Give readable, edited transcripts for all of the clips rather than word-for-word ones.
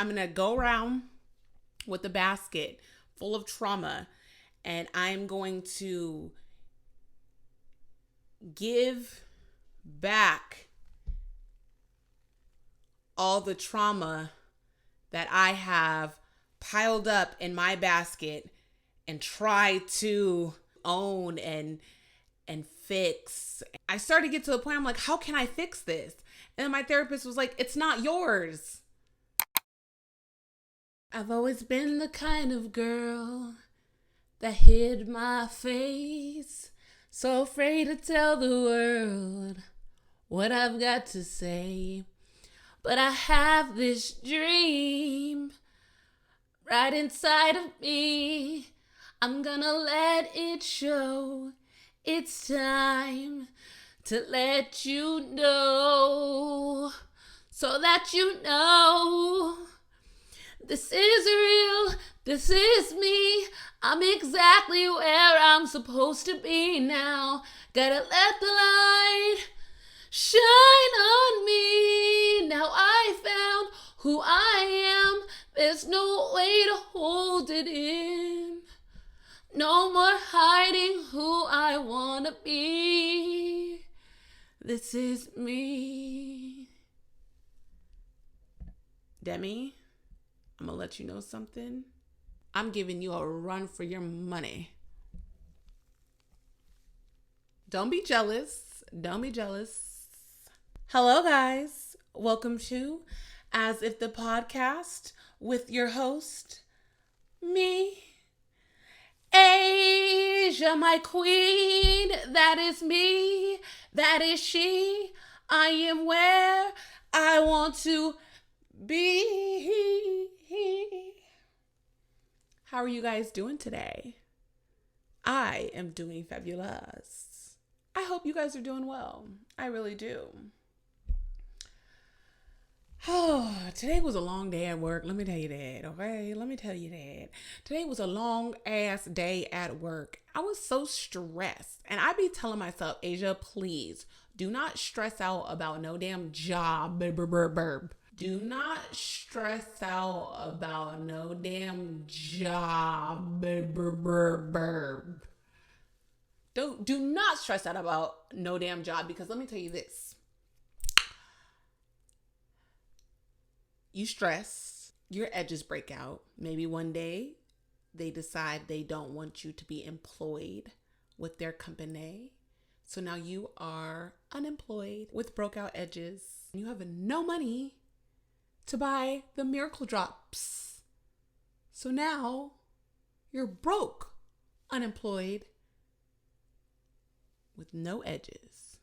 I'm going to go around with a basket full of trauma, and I'm going to give back all the trauma that I have piled up in my basket and try to own and fix. I started to get to the point I'm like, how can I fix this? And then my therapist was like, it's not yours. I've always been the kind of girl that hid my face, so afraid to tell the world what I've got to say. But I have this dream right inside of me. I'm gonna let it show. It's time to let you know, so that you know this is real, this is me. I'm exactly where I'm supposed to be now. Gotta let the light shine on me. Now I found who I am. There's no way to hold it in. No more hiding who I wanna be. This is me. Demi, I'm gonna let you know something. I'm giving you a run for your money. Don't be jealous. Don't be jealous. Hello, guys. Welcome to As If the Podcast with your host, me, Asia, my queen. That is me. That is she. I am where I want to be. How are you guys doing today? I am doing fabulous. I hope you guys are doing well. I really do. Oh, today was a long day at work. Let me tell you that, okay? Let me tell you that. Today was a long ass day at work. I was so stressed. And I be telling myself, Asia, please do not stress out about no damn job. Do not stress out about no damn job. Do not stress out about no damn job, because let me tell you this. You stress, your edges break out. Maybe one day they decide they don't want you to be employed with their company. So now you are unemployed with broke out edges. You have no money to buy the miracle drops. So now you're broke, unemployed, with no edges.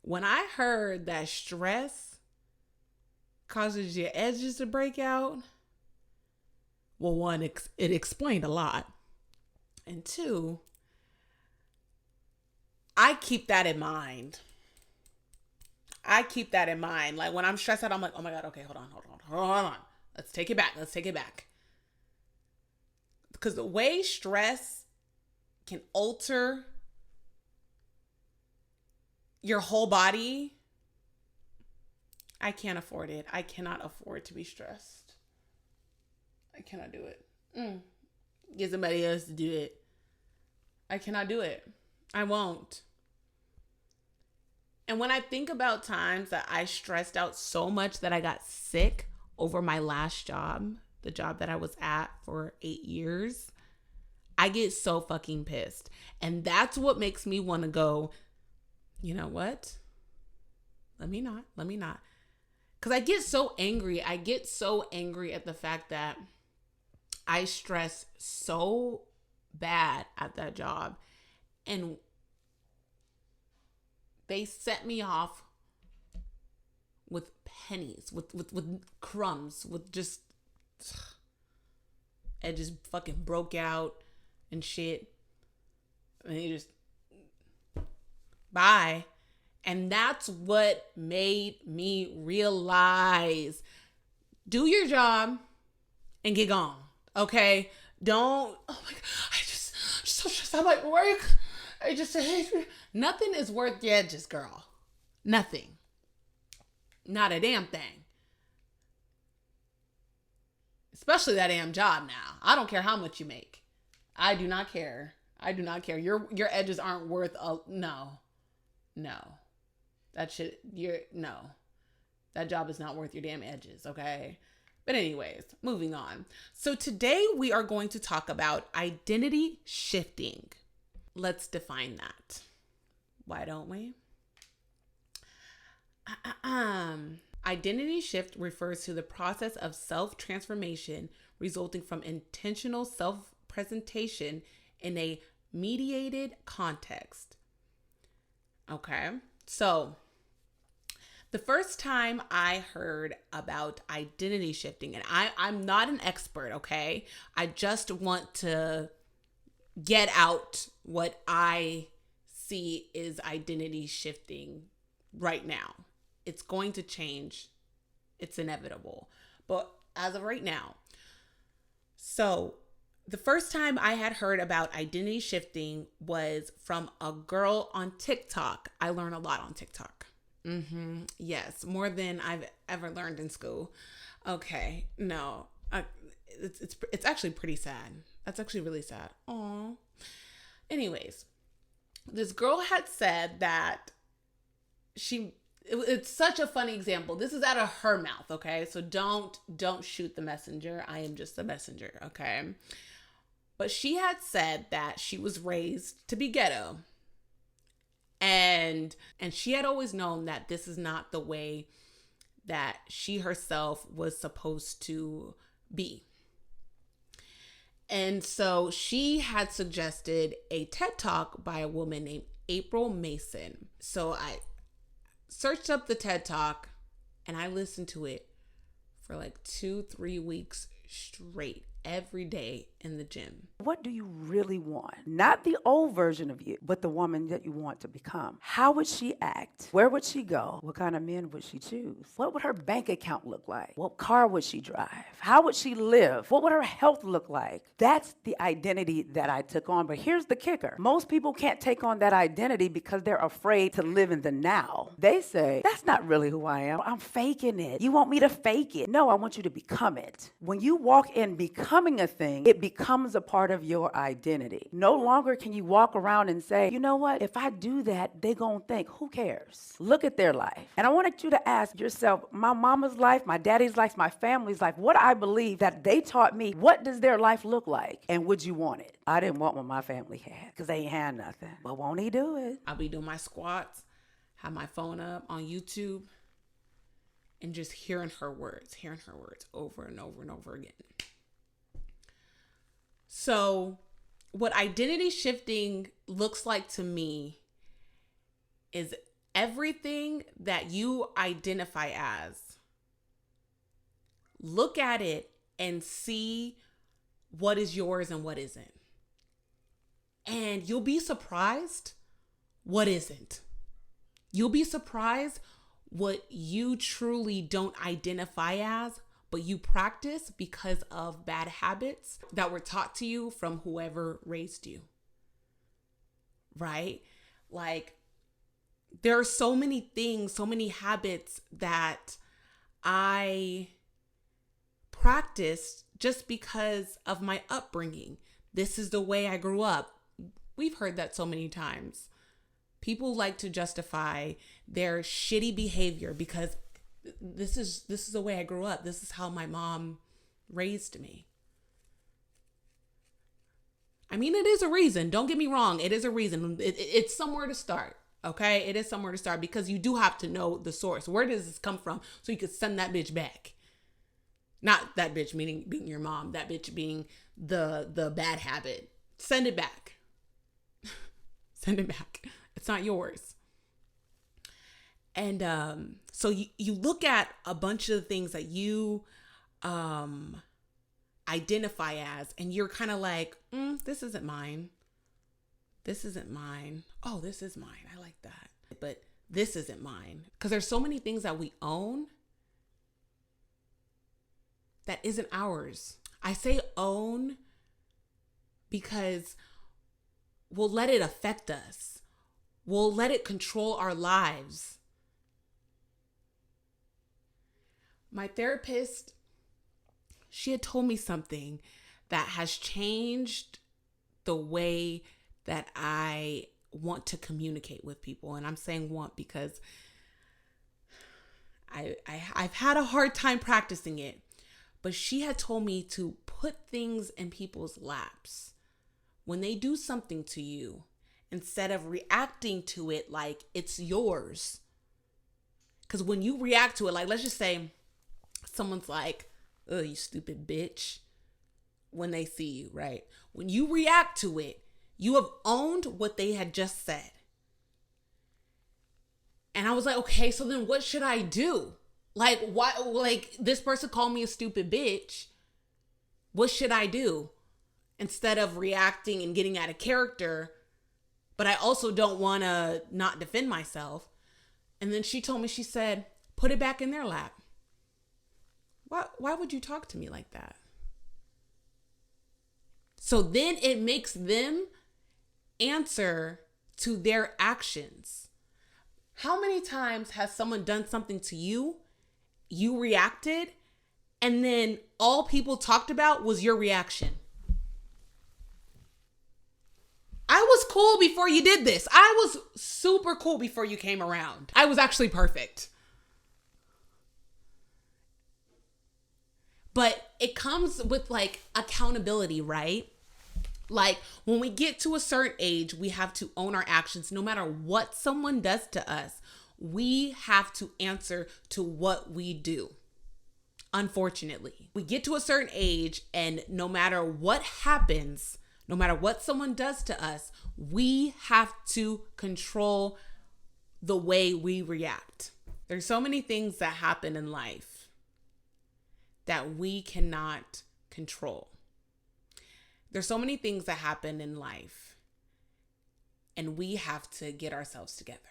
When I heard that stress causes your edges to break out, well, one, it explained a lot. And two, I keep that in mind. Like when I'm stressed out, I'm like, oh my God, okay, hold on. Let's take it back. Because the way stress can alter your whole body, I can't afford it. I cannot afford to be stressed. I cannot do it. Get somebody else to do it. I cannot do it. I won't. And when I think about times that I stressed out so much that I got sick over my last job, the job that I was at for 8 years, I get so fucking pissed. And that's what makes me want to go, you know what? Let me not. Because I get so angry. I get so angry at the fact that I stress so bad at that job. And they set me off with pennies, with crumbs, with just edges fucking broke out and shit. And you just bye. And that's what made me realize, do your job and get gone. Okay? Don't, oh my God, I'm so stressed out at work. I just nothing is worth the edges, girl. Nothing. Not a damn thing. especially that damn job now. I don't care how much you make. I do not care. I do not care. Your edges aren't worth no. That shit, no. That job is not worth your damn edges, okay? But anyways, moving on. So today we are going to talk about identity shifting. Let's define that. Why don't we? Identity shift refers to the process of self-transformation resulting from intentional self-presentation in a mediated context. Okay, so the first time I heard about identity shifting, and I'm not an expert, okay? I just want to get out what I see is identity shifting right now. It's going to change. It's inevitable. But as of right now, so the first time I had heard about identity shifting was from a girl on TikTok. I learn a lot on TikTok. Yes, more than I've ever learned in school. Okay, no, it's actually pretty sad. That's actually really sad. Aw. Anyways, this girl had said that it's such a funny example. This is out of her mouth, okay? So don't shoot the messenger. I am just the messenger, okay? But she had said that she was raised to be ghetto. And she had always known that this is not the way that she herself was supposed to be. And so she had suggested a TED Talk by a woman named April Mason. So I searched up the TED Talk and I listened to it for like 2-3 weeks straight, every day in the gym. What do you really want? Not the old version of you, but the woman that you want to become. How would she act? Where would she go? What kind of men would she choose? What would her bank account look like? What car would she drive? How would she live? What would her health look like? That's the identity that I took on. But here's the kicker. Most people can't take on that identity because they're afraid to live in the now. They say, that's not really who I am. I'm faking it. You want me to fake it? No, I want you to become it. When you walk in becoming a thing, it becomes a part of your identity. No longer can you walk around and say, you know what? If I do that, they gonna think, who cares? Look at their life. And I wanted you to ask yourself, my mama's life, my daddy's life, my family's life, what I believe that they taught me, what does their life look like? And would you want it? I didn't want what my family had because they ain't had nothing. But won't he do it? I'll be doing my squats, have my phone up on YouTube, and just hearing her words over and over and over again. So what identity shifting looks like to me is everything that you identify as, look at it and see what is yours and what isn't. And you'll be surprised what isn't. You'll be surprised what you truly don't identify as, but you practice because of bad habits that were taught to you from whoever raised you. Right? Like, there are so many things, so many habits that I practiced just because of my upbringing. This is the way I grew up. We've heard that so many times. People like to justify their shitty behavior because this is the way I grew up. This is how my mom raised me. I mean, it is a reason. Don't get me wrong. It is a reason. It's somewhere to start. Okay? It is somewhere to start because you do have to know the source. Where does this come from? So you could send that bitch back. Not that bitch meaning being your mom. That bitch being the bad habit. Send it back. Send it back. It's not yours. And so you look at a bunch of things that you identify as, and you're kind of like, this isn't mine. This isn't mine. Oh, this is mine. I like that. But this isn't mine. Because there's so many things that we own that isn't ours. I say own because we'll let it affect us. We'll let it control our lives. My therapist, she had told me something that has changed the way that I want to communicate with people. And I'm saying want because I've had a hard time practicing it. But she had told me to put things in people's laps. When they do something to you, instead of reacting to it like it's yours. Because when you react to it, like let's just say someone's like, oh, you stupid bitch, when they see you, right? When you react to it, you have owned what they had just said. And I was like, okay, so then what should I do? Like, why? Like, this person called me a stupid bitch. What should I do? Instead of reacting and getting out of character, but I also don't want to not defend myself. And then she told me, she said, put it back in their lap. Why would you talk to me like that? So then it makes them answer to their actions. How many times has someone done something to you, you reacted, and then all people talked about was your reaction? I was cool before you did this. I was super cool before you came around. I was actually perfect. But it comes with like accountability, right? Like when we get to a certain age, we have to own our actions. No matter what someone does to us, we have to answer to what we do. Unfortunately, we get to a certain age and no matter what happens, no matter what someone does to us, we have to control the way we react. There's so many things that happen in life that we cannot control. There's so many things that happen in life and we have to get ourselves together.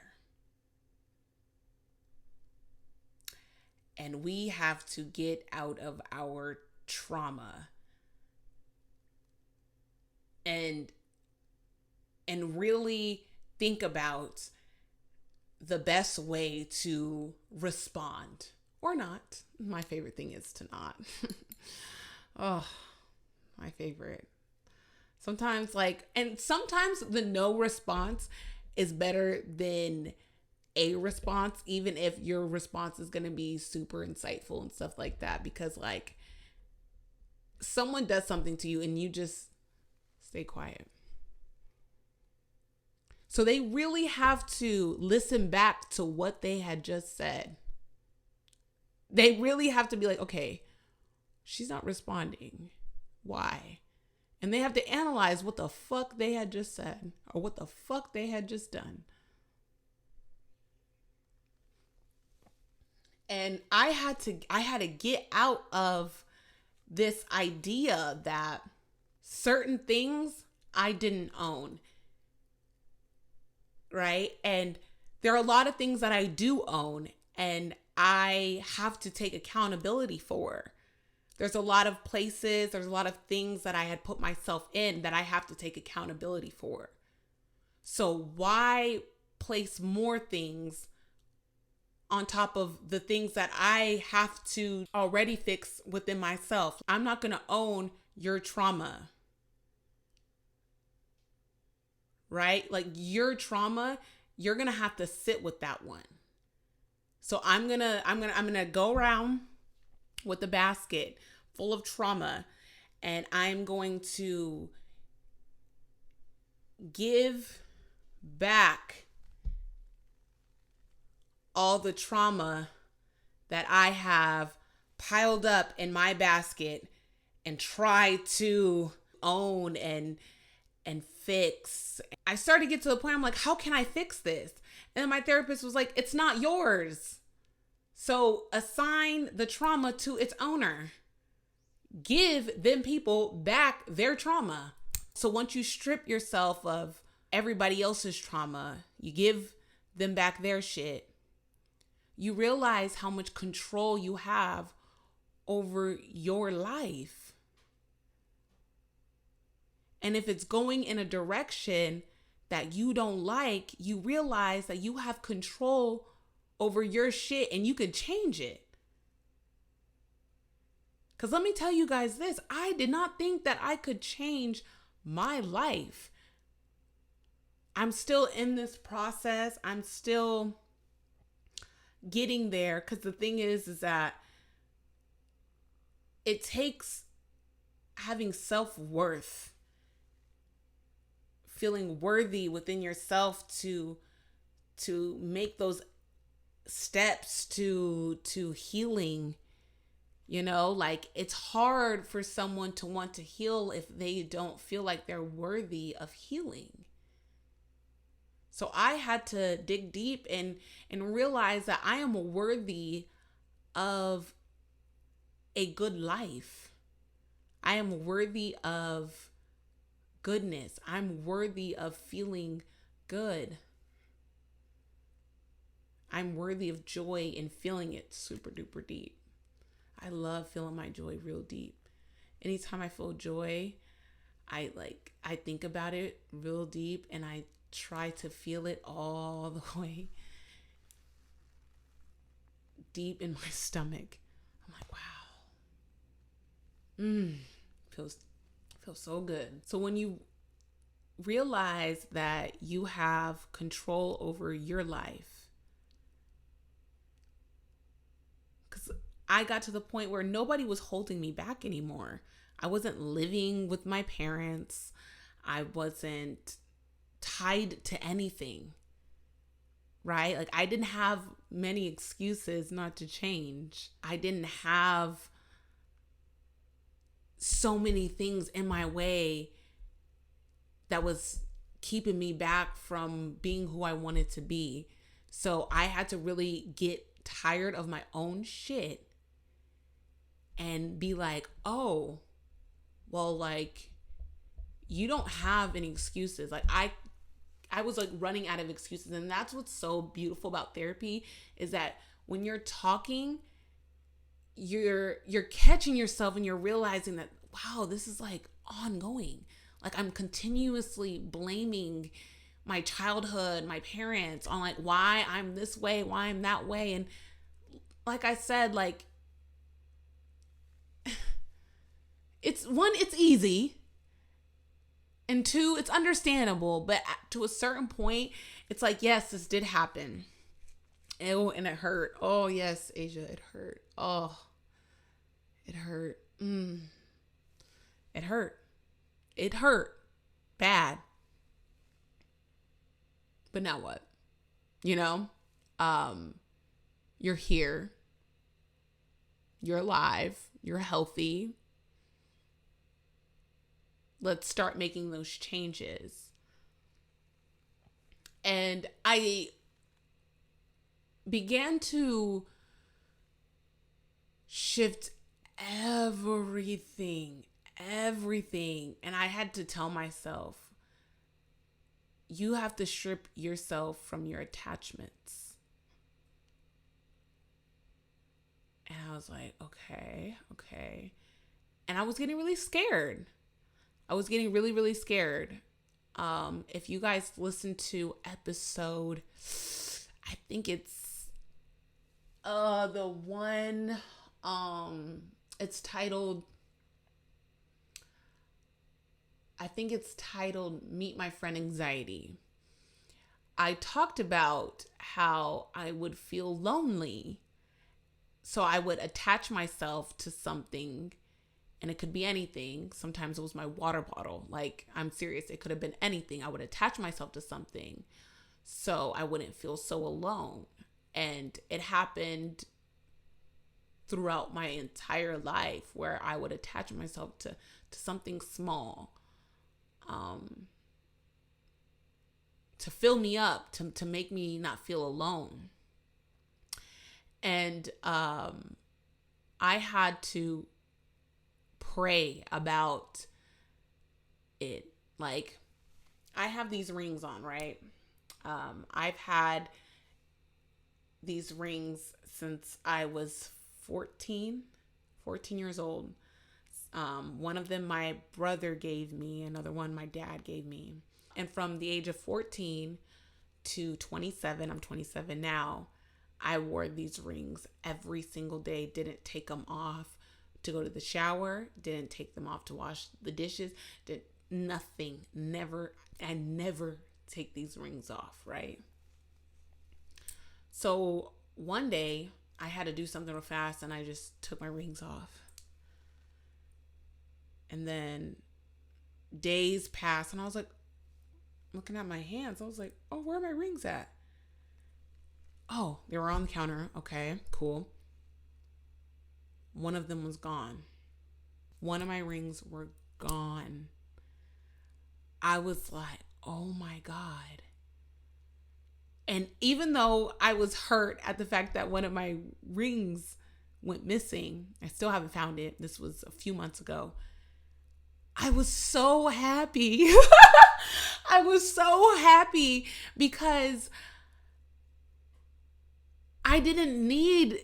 And we have to get out of our trauma and really think about the best way to respond or not. My favorite thing is to not. Oh, my favorite. Sometimes sometimes the no response is better than a response, even if your response is going to be super insightful and stuff like that, because like someone does something to you and you just stay quiet. So they really have to listen back to what they had just said. They really have to be like, okay, she's not responding. Why? And they have to analyze what the fuck they had just said or what the fuck they had just done. And I had to get out of this idea that certain things I didn't own. Right? And there are a lot of things that I do own and I have to take accountability for. There's a lot of places, there's a lot of things that I had put myself in that I have to take accountability for. So why place more things on top of the things that I have to already fix within myself? I'm not going to own your trauma. Right? Like your trauma, you're going to have to sit with that one. So I'm going to go around with a basket full of trauma and I'm going to give back all the trauma that I have piled up in my basket and try to own and fix. I started to get to the point I'm like, how can I fix this? And then my therapist was like, it's not yours. So assign the trauma to its owner. Give them people back their trauma. So once you strip yourself of everybody else's trauma, you give them back their shit, you realize how much control you have over your life. And if it's going in a direction that you don't like, you realize that you have control over your shit and you could change it. Because let me tell you guys this, I did not think that I could change my life. I'm still in this process. I'm still getting there. Because the thing is that it takes having self-worth, feeling worthy within yourself to make those steps to healing. Like, it's hard for someone to want to heal if they don't feel like they're worthy of healing. So I had to dig deep and realize that I am worthy of a good life. I am worthy of goodness. I'm worthy of feeling good. I'm worthy of joy and feeling it super duper deep. I love feeling my joy real deep. Anytime I feel joy, I think about it real deep and I try to feel it all the way deep in my stomach. I'm like, wow. Feels so good. So when you realize that you have control over your life, because I got to the point where nobody was holding me back anymore. I wasn't living with my parents. I wasn't tied to anything, right? Like, I didn't have many excuses not to change. I didn't have so many things in my way that was keeping me back from being who I wanted to be. So I had to really get tired of my own shit and be like, oh, well, like, you don't have any excuses. Like, I was like running out of excuses. And that's what's so beautiful about therapy, is that when you're talking, you're catching yourself and you're realizing that, wow, this is like ongoing. Like, I'm continuously blaming my childhood, my parents, on like why I'm this way, why I'm that way. And like I said, like, it's easy. And two, it's understandable. But to a certain point, it's like, yes, this did happen. Oh, and it hurt. Oh, yes, Asia, it hurt. Oh, it hurt. It hurt. It hurt bad. But now what? You're here. You're alive. You're healthy. Let's start making those changes. And I began to shift everything. And I had to tell myself, you have to strip yourself from your attachments. And I was like, okay. And I was getting really scared. I was getting really, really scared. If you guys listen to episode, I think it's the one, it's titled, Meet My Friend Anxiety. I talked about how I would feel lonely. So I would attach myself to something, and it could be anything. Sometimes it was my water bottle. Like, I'm serious. It could have been anything. I would attach myself to something so I wouldn't feel so alone. And it happened throughout my entire life, where I would attach myself to something small, to fill me up, to make me not feel alone. And I had to pray about it. Like, I have these rings on, right? I've had these rings since I was 14 years old. One of them my brother gave me, another one my dad gave me. And from the age of 14 to 27, I'm 27 now, I wore these rings every single day, didn't take them off to go to the shower, didn't take them off to wash the dishes, did nothing. I never take these rings off, right? So one day I had to do something real fast and I just took my rings off. And then days passed and I was like, looking at my hands, I was like, oh, where are my rings at? Oh, they were on the counter. Okay, cool. One of them was gone. One of my rings were gone. I was like, oh my God. And even though I was hurt at the fact that one of my rings went missing, I still haven't found it. This was a few months ago. I was so happy. I was so happy because I didn't need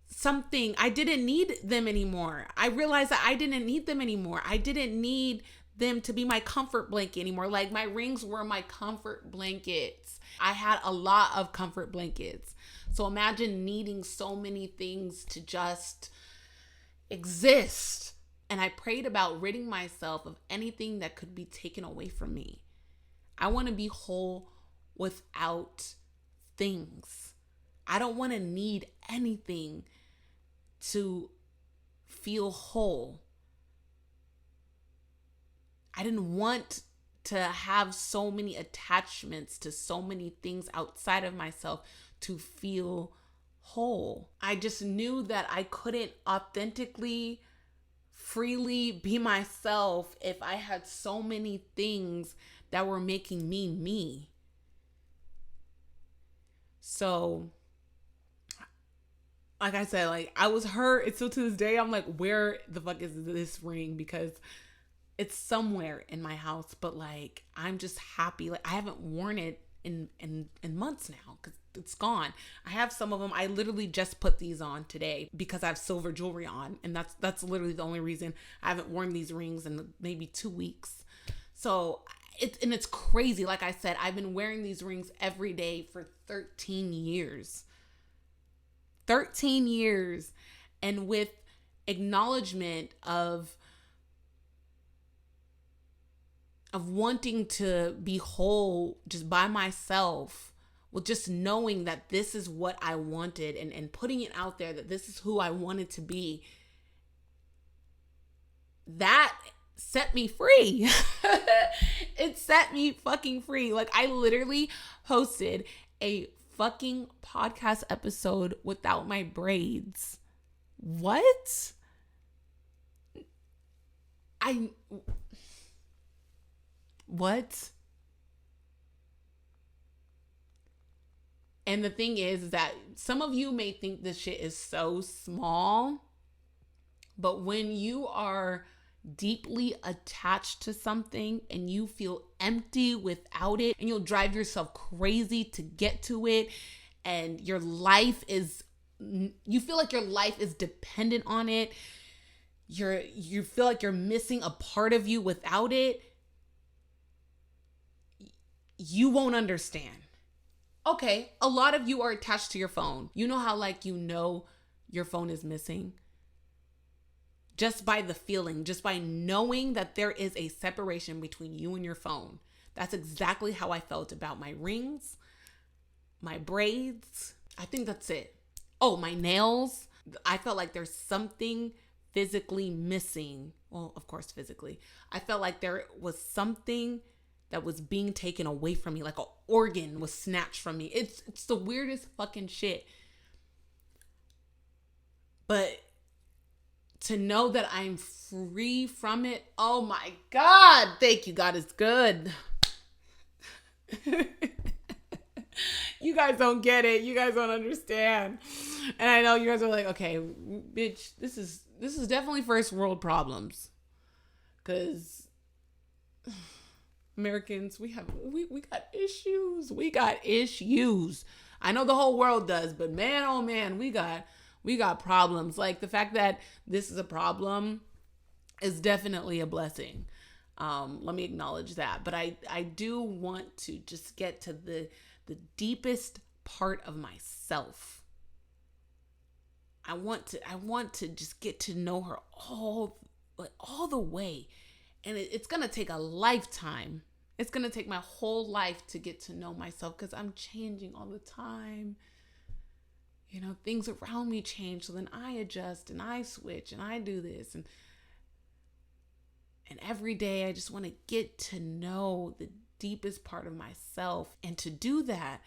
something. I didn't need them anymore. I realized that I didn't need them anymore. I didn't need them to be my comfort blanket anymore. Like, my rings were my comfort blankets. I had a lot of comfort blankets. So imagine needing so many things to just exist. And I prayed about ridding myself of anything that could be taken away from me. I want to be whole without things. I don't want to need anything to feel whole. I didn't want to have so many attachments to so many things outside of myself to feel whole. I just knew that I couldn't authentically, freely be myself if I had so many things that were making me me. So, like I said, like, I was hurt. It's still to this day, I'm like, where the fuck is this ring? Because it's somewhere in my house, but like, I'm just happy. Like, I haven't worn it in months now because it's gone. I have some of them. I literally just put these on today because I have silver jewelry on, and that's literally the only reason I haven't worn these rings in maybe 2 weeks. So it's crazy. Like I said, I've been wearing these rings every day for 13 years. 13 years. And with acknowledgement of wanting to be whole just by myself, with just knowing that this is what I wanted and putting it out there that this is who I wanted to be, that set me free. It set me fucking free. Like, I literally hosted a fucking podcast episode without my braids. What? What? And the thing is that some of you may think this shit is so small, but when you are deeply attached to something and you feel empty without it, and you'll drive yourself crazy to get to it, and you feel like your life is dependent on it, you feel like you're missing a part of you without it, you won't understand. Okay, a lot of you are attached to your phone. You know how, like, you know your phone is missing? Just by the feeling, just by knowing that there is a separation between you and your phone. That's exactly how I felt about my rings, my braids. I think that's it. Oh, my nails. I felt like there's something physically missing. Well, of course, physically. I felt like there was something that was being taken away from me, like an organ was snatched from me. It's the weirdest fucking shit. But to know that I'm free from it, oh my God, thank you, God is good. You guys don't get it. You guys don't understand. And I know you guys are like, okay, bitch, this is definitely first world problems. Because Americans, we got issues. We got issues. I know the whole world does, but man, oh man, we got problems. Like, the fact that this is a problem is definitely a blessing. Let me acknowledge that. But I do want to just get to the deepest part of myself. I want to just get to know her all the way. And it's going to take a lifetime. It's going to take my whole life to get to know myself because I'm changing all the time. You know, things around me change. So then I adjust and I switch and I do this. And every day I just want to get to know the deepest part of myself. And to do that,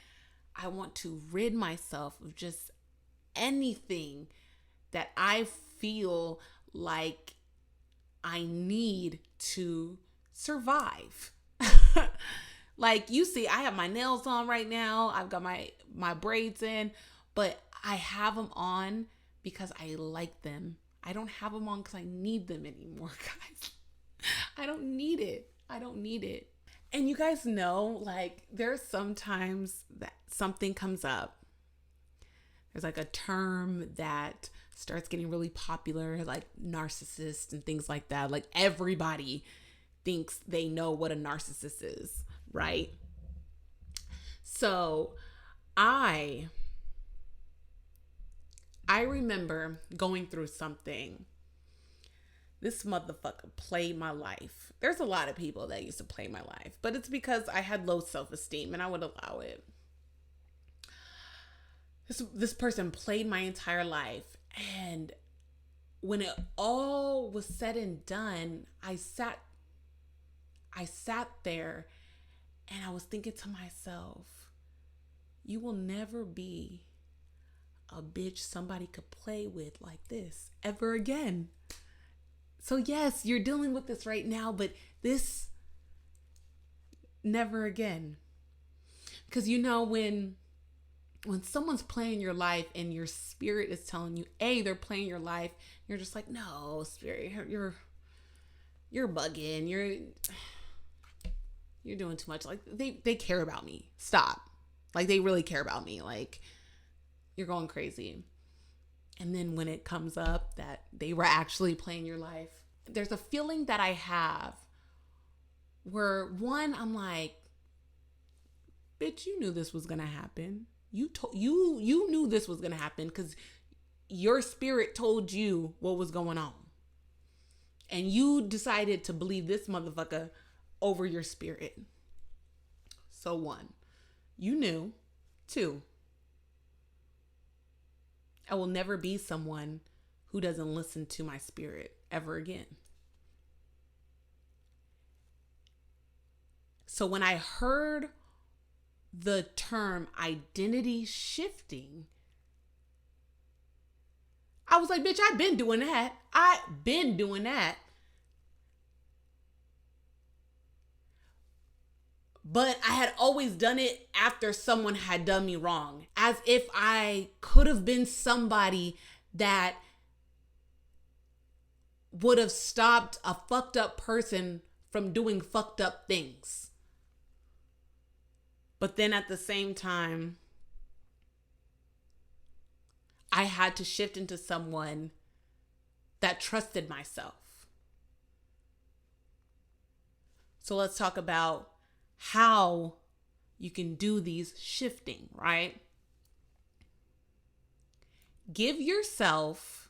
I want to rid myself of just anything that I feel like I need to survive. Like you see, I have my nails on right now. I've got my braids in, but I have them on because I like them. I don't have them on because I need them anymore, guys. I don't need it. I don't need it. And you guys know, like, there's sometimes that something comes up. There's like a term that starts getting really popular, like narcissist and things like that. Like everybody thinks they know what a narcissist is, right? So I remember going through something. This motherfucker played my life. There's a lot of people that used to play my life, but it's because I had low self-esteem and I would allow it. This person played my entire life, and when it all was said and done, I sat there and I was thinking to myself, you will never be a bitch somebody could play with like this ever again. So yes, you're dealing with this right now, but this never again. Because you know, when someone's playing your life and your spirit is telling you, A, they're playing your life, you're just like, no, spirit, you're bugging, you're doing too much. Like they care about me. Stop. Like they really care about me. Like you're going crazy. And then when it comes up that they were actually playing your life, there's a feeling that I have where one, I'm like, bitch, you knew this was going to happen. You knew this was going to happen because your spirit told you what was going on. And you decided to believe this motherfucker over your spirit. So one, you knew. Two, I will never be someone who doesn't listen to my spirit ever again. So when I heard the term identity shifting, I was like, bitch, I've been doing that. But I had always done it after someone had done me wrong, as if I could have been somebody that would have stopped a fucked up person from doing fucked up things. But then at the same time, I had to shift into someone that trusted myself. So let's talk about how you can do these shifting, right? Give yourself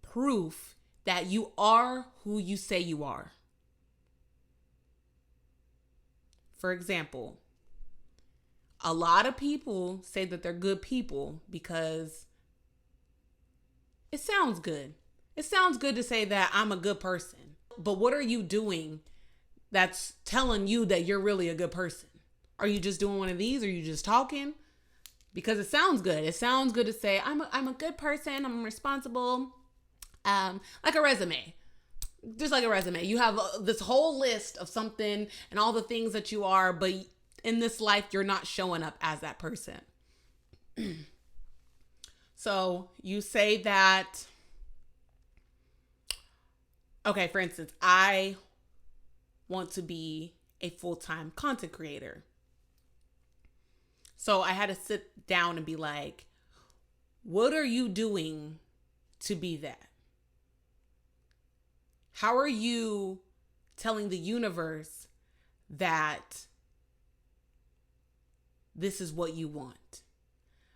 proof that you are who you say you are. For example, a lot of people say that they're good people because it sounds good. It sounds good to say that I'm a good person. But what are you doing that's telling you that you're really a good person? Are you just doing one of these? Are you just talking? Because it sounds good. It sounds good to say, I'm a good person. I'm responsible. Like a resume. Just like a resume. You have this whole list of something and all the things that you are, but in this life, you're not showing up as that person. So you say that, okay, for instance, I want to be a full-time content creator. So I had to sit down and be like, what are you doing to be that? How are you telling the universe that this is what you want?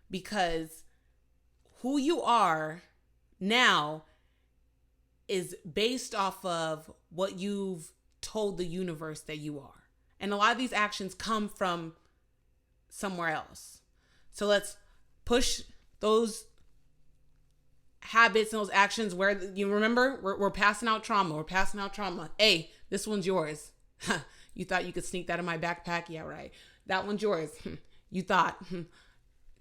Because who you are now is based off of what you've told the universe that you are. And a lot of these actions come from somewhere else. So let's push those habits and those actions where, you remember, we're passing out trauma. We're passing out trauma. Hey, this one's yours. You thought you could sneak that in my backpack? Yeah, right. That one's yours. You thought.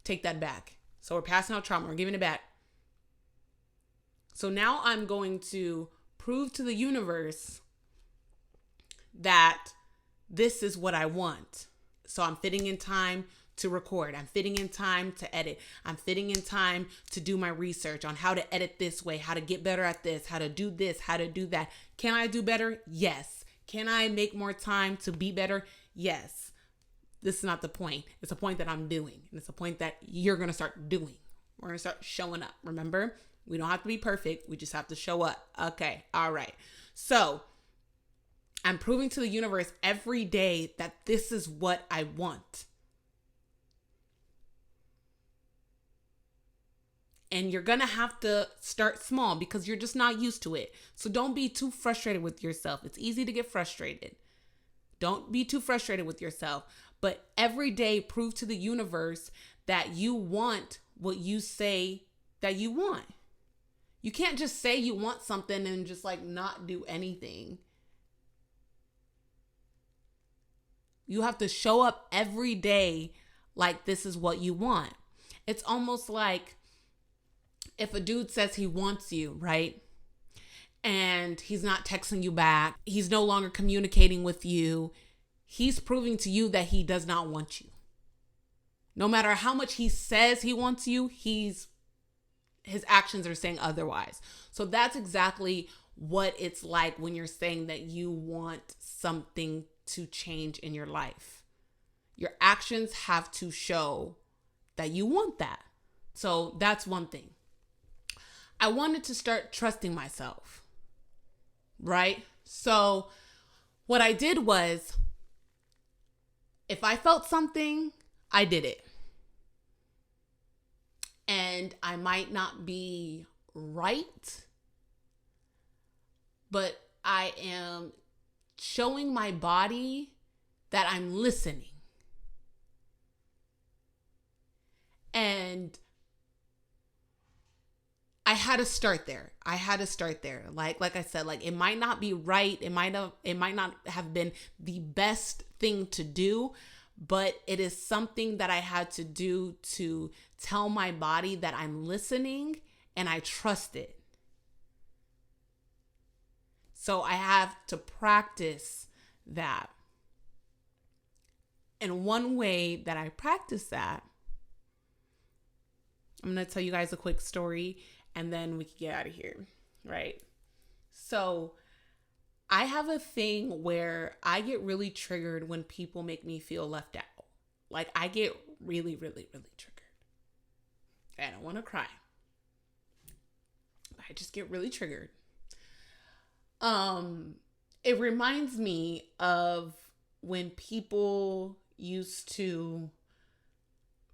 Take that back. So we're passing out trauma. We're giving it back. So now I'm going to prove to the universe that this is what I want. So I'm fitting in time to record. I'm fitting in time to edit. I'm fitting in time to do my research on how to edit this way, how to get better at this, how to do this, how to do that. Can I do better? Yes. Can I make more time to be better? Yes. This is not the point. It's a point that I'm doing. And it's a point that you're going to start doing. We're going to start showing up. Remember, we don't have to be perfect. We just have to show up. Okay. All right. So I'm proving to the universe every day that this is what I want. And you're going to have to start small because you're just not used to it. So don't be too frustrated with yourself. It's easy to get frustrated. Don't be too frustrated with yourself. But every day prove to the universe that you want what you say that you want. You can't just say you want something and just like not do anything. You have to show up every day like this is what you want. It's almost like if a dude says he wants you, right? And he's not texting you back. He's no longer communicating with you. He's proving to you that he does not want you. No matter how much he says he wants you, his actions are saying otherwise. So that's exactly what it's like when you're saying that you want something to change in your life. Your actions have to show that you want that. So that's one thing. I wanted to start trusting myself, right? So what I did was, if I felt something, I did it. And I might not be right, but I am showing my body that I'm listening. And I had to start there. Like I said, like it might not be right. It might not have been the best thing to do, but it is something that I had to do to tell my body that I'm listening and I trust it. So I have to practice that. And one way that I practice that, I'm going to tell you guys a quick story and then we can get out of here, right? So I have a thing where I get really triggered when people make me feel left out. Like I get really, really, really triggered. I don't want to cry. I just get really triggered. It reminds me of when people used to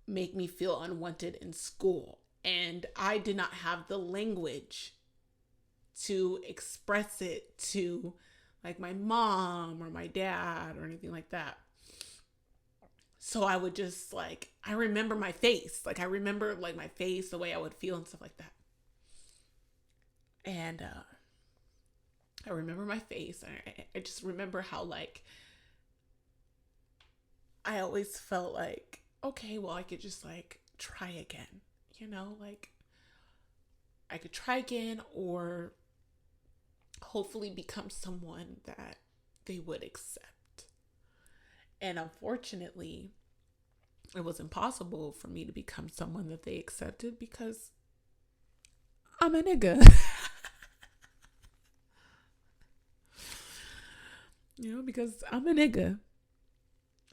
make me feel unwanted in school. And I did not have the language to express it to like my mom or my dad or anything like that. So I would just like, I remember my face. Like I remember like my face, the way I would feel and stuff like that. And I remember my face. I just remember how like, I always felt like, okay, well I could just like try again. You know, like I could try again or hopefully become someone that they would accept. And unfortunately, it was impossible for me to become someone that they accepted because I'm a nigga. You know, because I'm a nigga.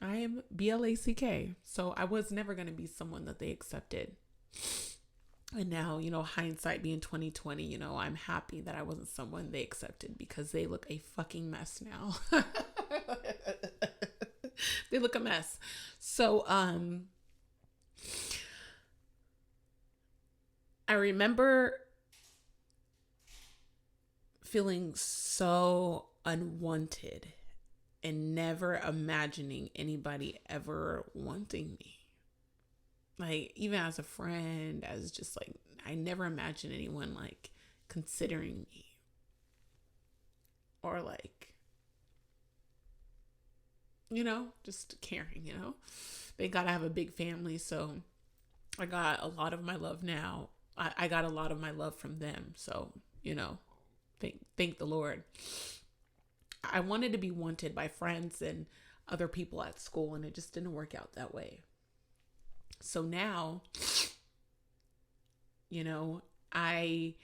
I am BLACK. So I was never going to be someone that they accepted. And now, you know, hindsight being 2020, you know, I'm happy that I wasn't someone they accepted because they look a fucking mess now. They look a mess. So, I remember feeling so unwanted and never imagining anybody ever wanting me. Like, even as a friend, as just like, I never imagined anyone like considering me or like, just caring. Thank God I have a big family, so I got a lot of my love now. I got a lot of my love from them, so, thank the Lord. I wanted to be wanted by friends and other people at school, and it just didn't work out that way. So now, a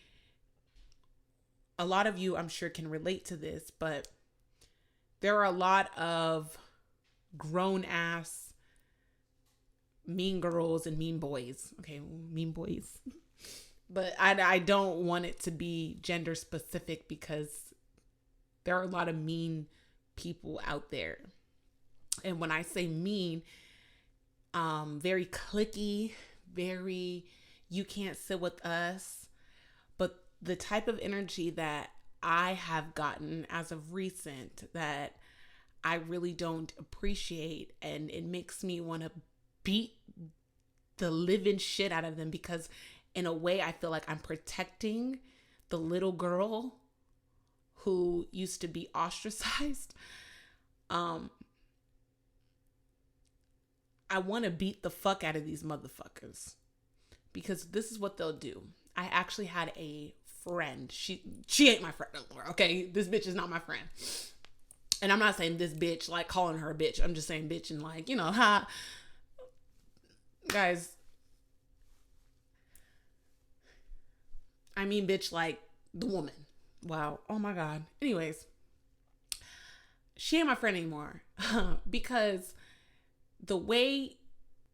lot of you, I'm sure, can relate to this, but there are a lot of grown ass mean girls and mean boys. Okay, mean boys. But I don't want it to be gender specific because there are a lot of mean people out there. And when I say mean, very cliquey, very, you can't sit with us. But the type of energy that I have gotten as of recent that I really don't appreciate, and it makes me want to beat the living shit out of them, because in a way I feel like I'm protecting the little girl who used to be ostracized. I want to beat the fuck out of these motherfuckers, because this is what they'll do. I actually had a friend. She ain't my friend no more. Okay, this bitch is not my friend. And I'm not saying this bitch like calling her a bitch. I'm just saying bitch and like, guys. I mean bitch like the woman. Wow. Oh my God. Anyways, she ain't my friend anymore because the way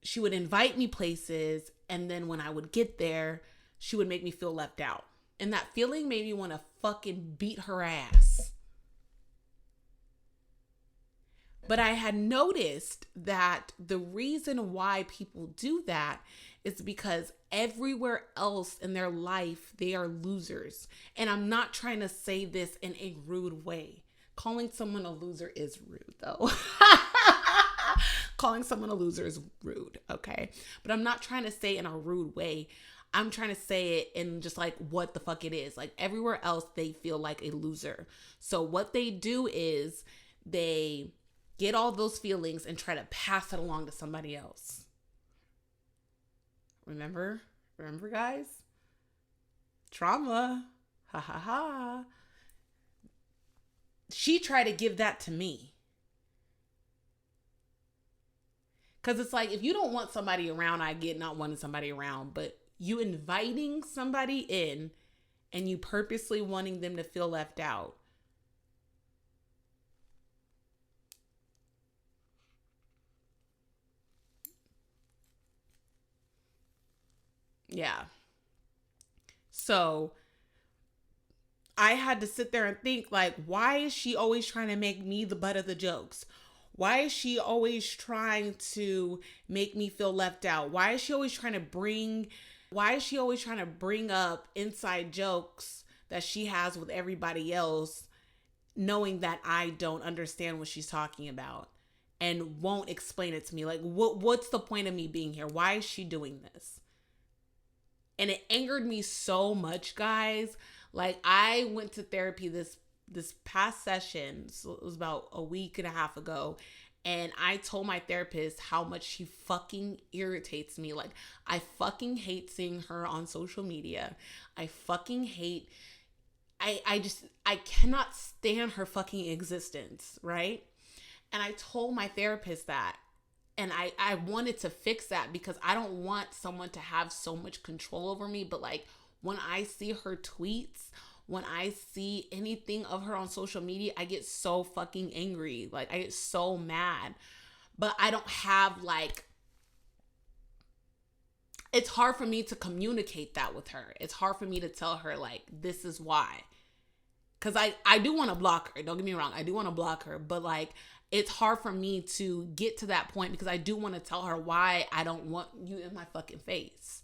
she would invite me places, and then when I would get there, she would make me feel left out. And that feeling made me want to fucking beat her ass. But I had noticed that the reason why people do that is because everywhere else in their life, they are losers. And I'm not trying to say this in a rude way. Calling someone a loser is rude, though. Calling someone a loser is rude, okay? But I'm not trying to say it in a rude way. I'm trying to say it in just like what the fuck it is. Like everywhere else, they feel like a loser. So what they do is they get all those feelings and try to pass it along to somebody else. Remember, guys? Trauma. Ha ha ha. She tried to give that to me. Because it's like, if you don't want somebody around, I get not wanting somebody around. But you inviting somebody in and you purposely wanting them to feel left out. Yeah. So I had to sit there and think, like, why is she always trying to make me the butt of the jokes? Why is she always trying to make me feel left out? Why is she always trying to bring up inside jokes that she has with everybody else, knowing that I don't understand what she's talking about and won't explain it to me? Like, what's the point of me being here? Why is she doing this? And it angered me so much, guys. Like, I went to therapy this past session, so it was about a week and a half ago, and I told my therapist how much she fucking irritates me. Like, I fucking hate seeing her on social media. I fucking hate, I cannot stand her fucking existence, right? And I told my therapist that. And I wanted to fix that because I don't want someone to have so much control over me. But like, when I see her tweets, when I see anything of her on social media, I get so fucking angry. Like, I get so mad. But I don't have like, it's hard for me to communicate that with her. It's hard for me to tell her like, this is why. Because I do want to block her. Don't get me wrong. I do want to block her. But like, it's hard for me to get to that point because I do want to tell her why I don't want you in my fucking face.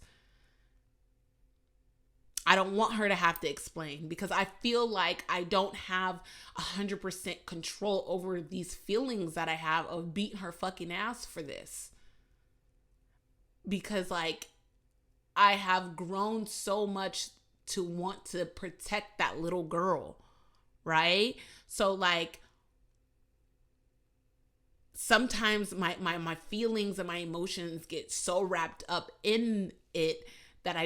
I don't want her to have to explain, because I feel like I don't have 100% control over these feelings that I have of beating her fucking ass for this. Because like, I have grown so much to want to protect that little girl, right? So like, sometimes my feelings and my emotions get so wrapped up in it that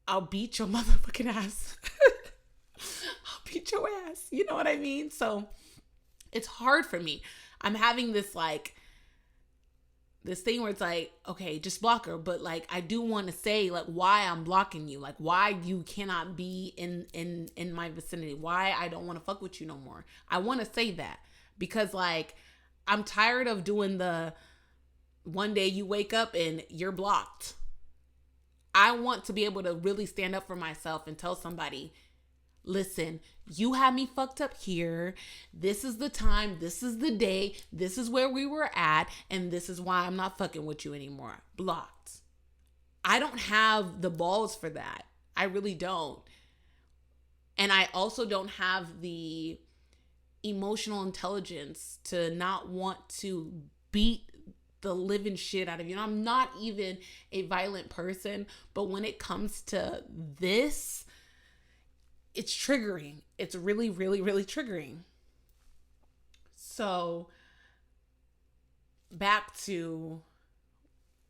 I'll beat your motherfucking ass. I'll beat your ass. You know what I mean? So it's hard for me. I'm having this like, this thing where it's like, okay, just block her. But like, I do want to say like why I'm blocking you, like why you cannot be in my vicinity, why I don't want to fuck with you no more. I want to say that because like, I'm tired of doing the one day you wake up and you're blocked. I want to be able to really stand up for myself and tell somebody, listen, you had me fucked up here. This is the time. This is the day. This is where we were at. And this is why I'm not fucking with you anymore. Blocked. I don't have the balls for that. I really don't. And I also don't have the emotional intelligence to not want to beat the living shit out of you. And I'm not even a violent person, but when it comes to this, it's triggering. It's really, really, really triggering. So back to,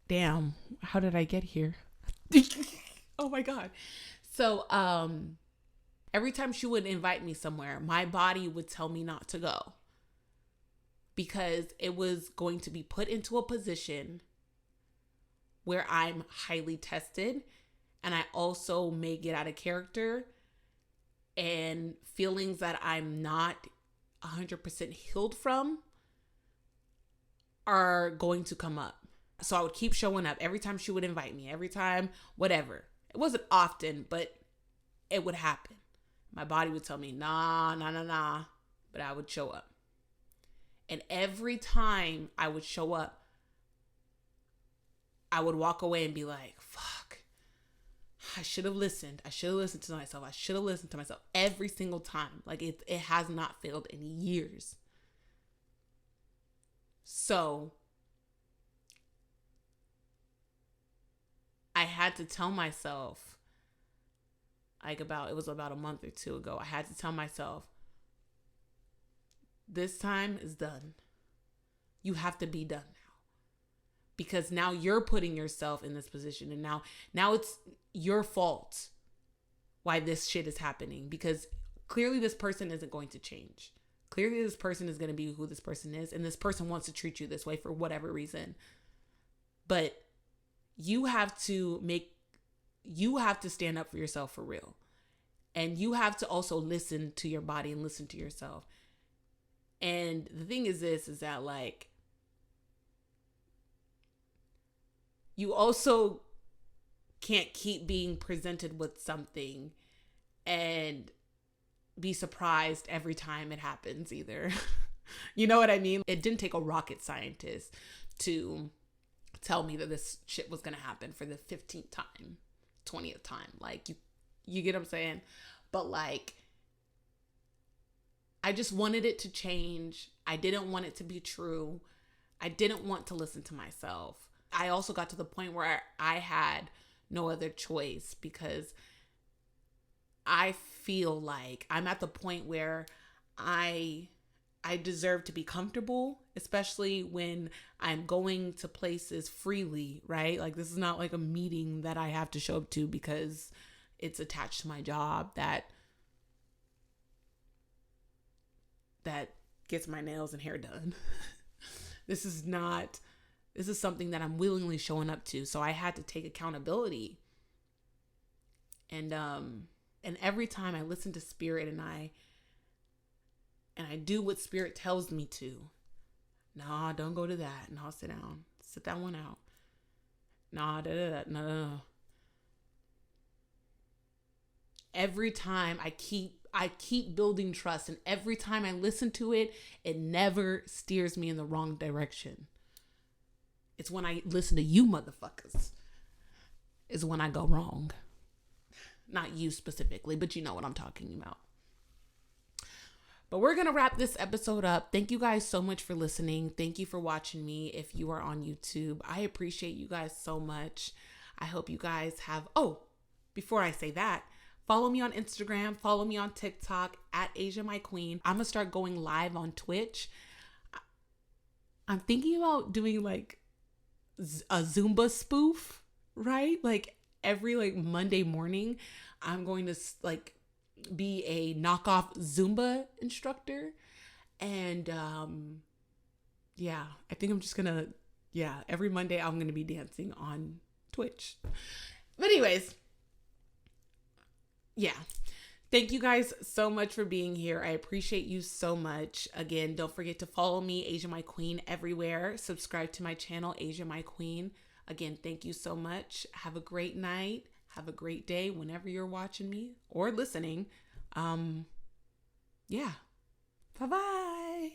damn, how did I get here? Oh my God. So, every time she would invite me somewhere, my body would tell me not to go because it was going to be put into a position where I'm highly tested and I also may get out of character, and feelings that I'm not 100% healed from are going to come up. So I would keep showing up every time she would invite me, every time, whatever. It wasn't often, but it would happen. My body would tell me, nah, but I would show up. And every time I would show up, I would walk away and be like, fuck, I should have listened. I should have listened to myself. I should have listened to myself every single time. Like it has not failed in years. So I had to tell myself, like it was about a month or two ago, I had to tell myself, this time is done. You have to be done now. Because now you're putting yourself in this position, and now it's your fault why this shit is happening, because clearly this person isn't going to change. Clearly this person is going to be who this person is, and this person wants to treat you this way for whatever reason. But you have to stand up for yourself for real. And you have to also listen to your body and listen to yourself. And the thing is that like, you also can't keep being presented with something and be surprised every time it happens either. You know what I mean? It didn't take a rocket scientist to tell me that this shit was going to happen for the 15th time, 20th time. Like, you get what I'm saying? But like, I just wanted it to change. I didn't want it to be true. I didn't want to listen to myself. I also got to the point where I had no other choice, because I feel like I'm at the point where I deserve to be comfortable, especially when I'm going to places freely, right? Like, this is not like a meeting that I have to show up to because it's attached to my job that gets my nails and hair done. This is something that I'm willingly showing up to. So I had to take accountability. And every time I listen to Spirit and I do what Spirit tells me to. Nah, don't go to that. No, sit down. Sit that one out. Nah, no. Every time I keep building trust, and every time I listen to it, it never steers me in the wrong direction. It's when I listen to you motherfuckers is when I go wrong. Not you specifically, but you know what I'm talking about. But we're going to wrap this episode up. Thank you guys so much for listening. Thank you for watching me if you are on YouTube. I appreciate you guys so much. I hope you guys have... Oh, before I say that, follow me on Instagram. Follow me on TikTok at Asia My Queen. I'm going to start going live on Twitch. I'm thinking about doing like a Zumba spoof, right? Like every like Monday morning, I'm going to like be a knockoff Zumba instructor. And yeah, I think I'm just gonna, every Monday I'm gonna be dancing on Twitch. But anyways, yeah. Thank you guys so much for being here. I appreciate you so much. Again, don't forget to follow me, Asia My Queen, everywhere. Subscribe to my channel, Asia My Queen. Again, thank you so much. Have a great night. Have a great day whenever you're watching me or listening. Yeah. Bye-bye.